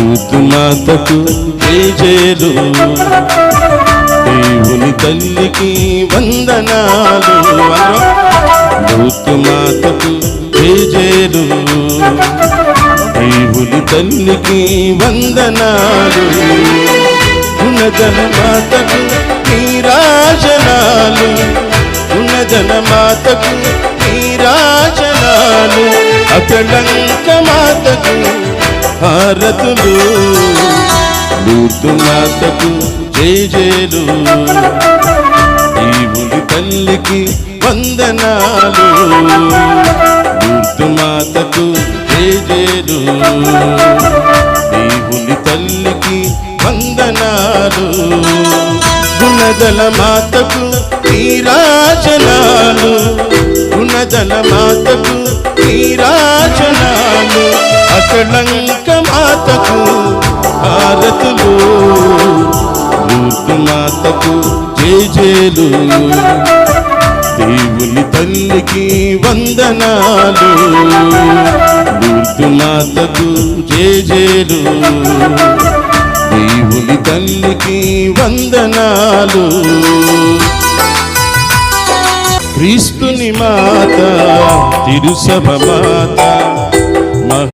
లూర్దు మాతకు జేజేలు, దేవుని తల్లికి వందనాలు. లూర్దు మాతకు జేజేలు, దేవుని తల్లికి వందనాలు. గుణజన మాతకు నీరాజనాలు, గుణజన మాతకు నీరాజనాలు. అకళంక మాతకు హారతులు, లూర్దు మాతకు జేజేలు, దేవుని తల్లికి వందనాలు. లూర్దు మాతకు జేజేలు, దేవుని తల్లికి వందనాలు. గుణదల మాతకు నీరాజనాలు, గుణదల మాతకు నీరాజనాలు. అకళంక మాతకు హారతులు, లూర్దు మాతకు జేజేలు, దేవుని తల్లికి వందనాలు. లూర్దు మాతకు జేజేలు, దేవుని తల్లికి వందనాలు. క్రీస్తుని మాత, తిరుసభ మాత,